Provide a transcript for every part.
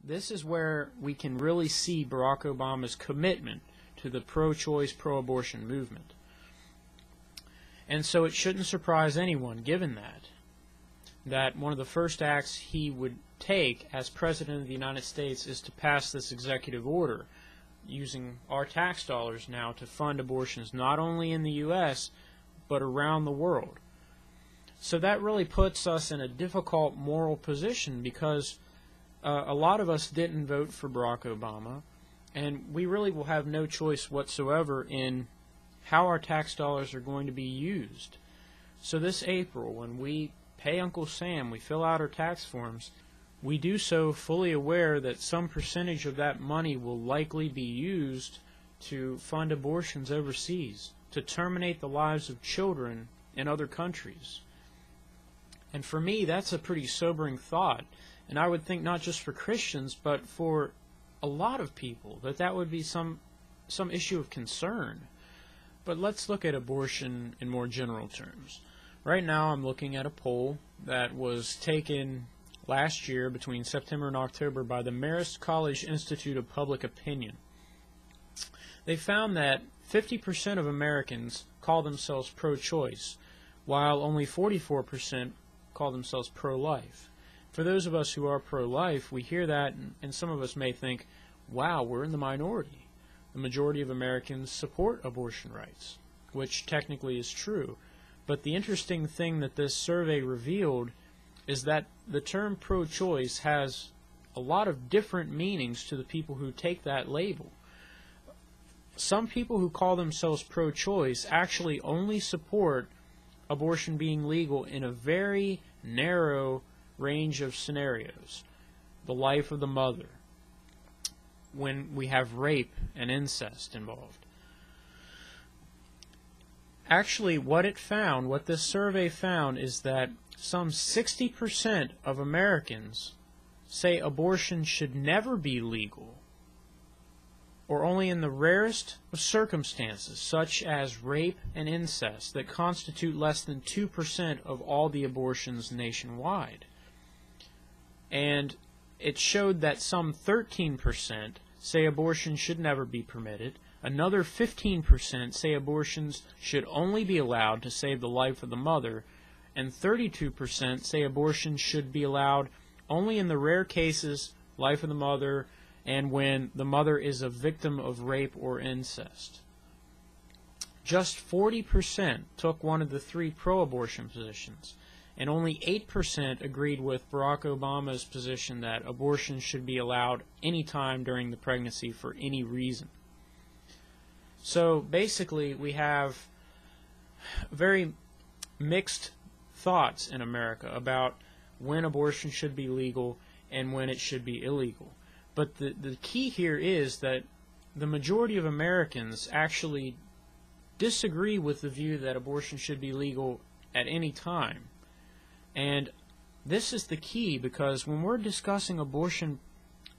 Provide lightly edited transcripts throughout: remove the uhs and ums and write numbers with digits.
this is where we can really see Barack Obama's commitment to the pro-choice, pro-abortion movement. And so it shouldn't surprise anyone, given that one of the first acts he would take as President of the United States is to pass this executive order using our tax dollars now to fund abortions not only in the U.S. but around the world. So that really puts us in a difficult moral position because a lot of us didn't vote for Barack Obama, and we really will have no choice whatsoever in how our tax dollars are going to be used. So this April, when we pay Uncle Sam, we fill out our tax forms, we do so fully aware that some percentage of that money will likely be used to fund abortions overseas, to terminate the lives of children in other countries. And for me, that's a pretty sobering thought. And I would think not just for Christians, but for a lot of people, that would be some issue of concern. But let's look at abortion in more general terms. Right now I'm looking at a poll that was taken last year between September and October by the Marist College Institute of Public Opinion. They found that 50% of Americans call themselves pro-choice, while only 44% call themselves pro-life. For those of us who are pro-life, we hear that, and some of us may think, wow, we're in the minority. The majority of Americans support abortion rights, which technically is true. But the interesting thing that this survey revealed is that the term pro-choice has a lot of different meanings to the people who take that label. Some people who call themselves pro-choice actually only support abortion being legal in a very narrow range of scenarios. The life of the mother, when we have rape and incest involved. Actually, what this survey found is that some 60% of Americans say abortion should never be legal, or only in the rarest of circumstances, such as rape and incest, that constitute less than 2% of all the abortions nationwide. And it showed that some 13% say abortion should never be permitted. Another 15% say abortions should only be allowed to save the life of the mother, and 32% say abortion should be allowed only in the rare cases, life of the mother, and when the mother is a victim of rape or incest. Just 40% took one of the three pro-abortion positions, and only 8% agreed with Barack Obama's position that abortion should be allowed any time during the pregnancy for any reason. So basically we have very mixed thoughts in America about when abortion should be legal and when it should be illegal. But the key here is that the majority of Americans actually disagree with the view that abortion should be legal at any time. And this is the key, because when we're discussing abortion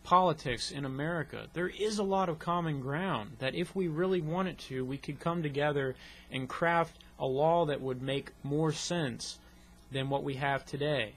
politics in America, there is a lot of common ground that if we really wanted to, we could come together and craft a law that would make more sense than what we have today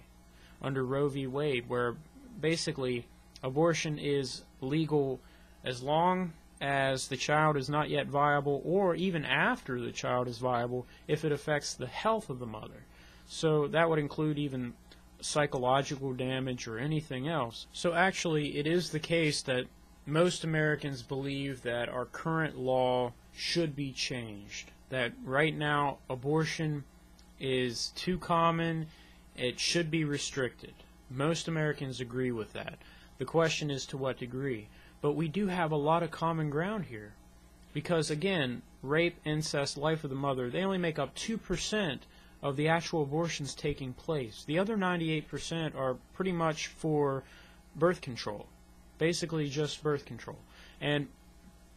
under Roe v. Wade, where basically abortion is legal as long as the child is not yet viable, or even after the child is viable if it affects the health of the mother. So that would include even psychological damage or anything else. So actually it is the case that most Americans believe that our current law should be changed, that right now abortion is too common, it should be restricted. Most Americans agree with that. The question is to what degree. But we do have a lot of common ground here, because again, rape, incest, life of the mother, they only make up 2% of the actual abortions taking place. The other 98% are pretty much for birth control, basically just birth control. And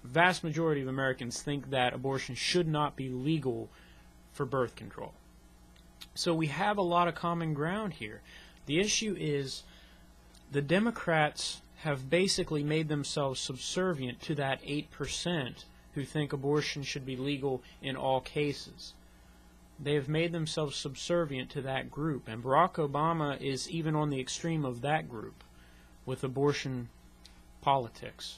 vast majority of Americans think that abortion should not be legal for birth control. So we have a lot of common ground here. The issue is the Democrats have basically made themselves subservient to that 8% who think abortion should be legal in all cases. They have made themselves subservient to that group, and Barack Obama is even on the extreme of that group with abortion politics.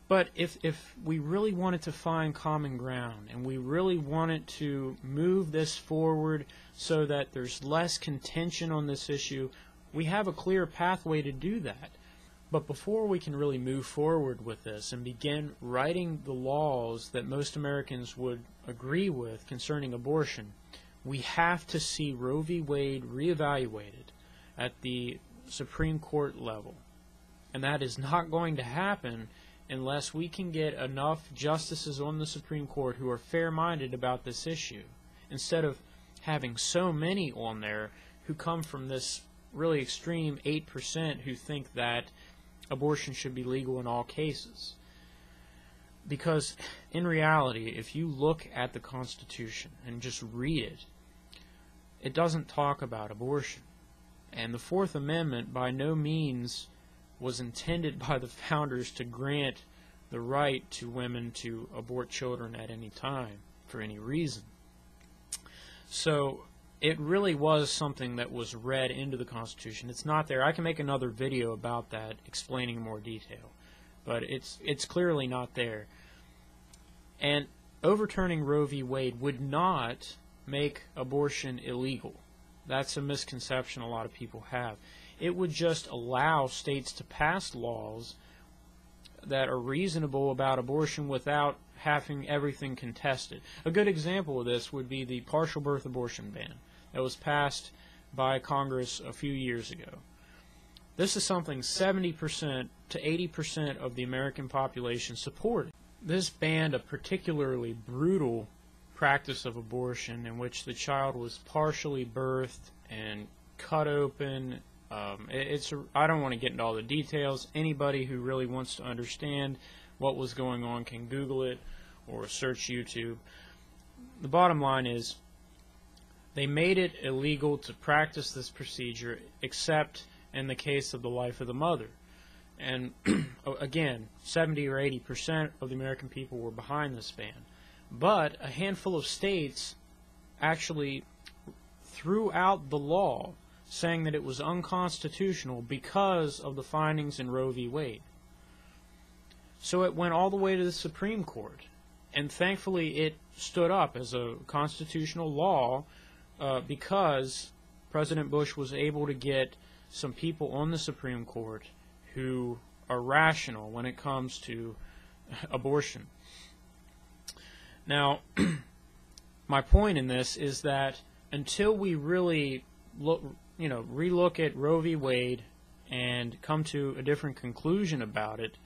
But if we really wanted to find common ground and we really wanted to move this forward so that there's less contention on this issue, we have a clear pathway to do that. But before we can really move forward with this and begin writing the laws that most Americans would agree with concerning abortion, we have to see Roe v. Wade reevaluated at the Supreme Court level. And that is not going to happen unless we can get enough justices on the Supreme Court who are fair-minded about this issue, instead of having so many on there who come from this really extreme 8% who think that abortion should be legal in all cases. Because in reality, if you look at the Constitution and just read it, it doesn't talk about abortion. And the Fourth Amendment by no means was intended by the founders to grant the right to women to abort children at any time for any reason. So it really was something that was read into the Constitution. It's not there. I can make another video about that explaining in more detail, but it's clearly not there. And overturning Roe v. Wade would not make abortion illegal. That's a misconception a lot of people have. It would just allow states to pass laws that are reasonable about abortion without having everything contested. A good example of this would be the partial birth abortion ban that was passed by Congress a few years ago. This is something 70% to 80% of the American population supported. This banned a particularly brutal practice of abortion in which the child was partially birthed and cut open. I don't want to get into all the details. Anybody who really wants to understand what was going on can Google it or search YouTube. The bottom line is they made it illegal to practice this procedure except in the case of the life of the mother. And again, 70 or 80% of the American people were behind this ban. But a handful of states actually threw out the law, saying that it was unconstitutional because of the findings in Roe v. Wade. So it went all the way to the Supreme Court, and thankfully it stood up as a constitutional law because President Bush was able to get some people on the Supreme Court who are rational when it comes to abortion. Now, my point in this is that until we really relook at Roe v. Wade and come to a different conclusion about it,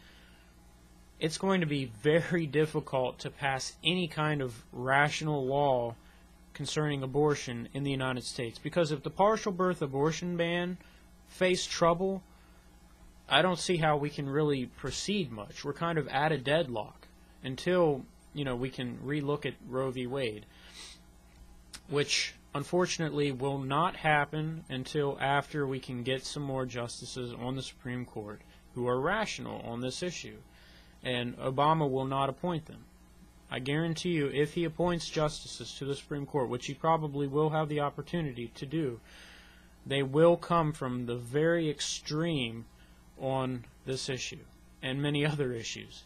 it's going to be very difficult to pass any kind of rational law concerning abortion in the United States. Because if the partial birth abortion ban faced trouble, I don't see how we can really proceed much. We're kind of at a deadlock until we can relook at Roe v. Wade, which unfortunately will not happen until after we can get some more justices on the Supreme Court who are rational on this issue. And Obama will not appoint them. I guarantee you, if he appoints justices to the Supreme Court, which he probably will have the opportunity to do, they will come from the very extreme on this issue and many other issues.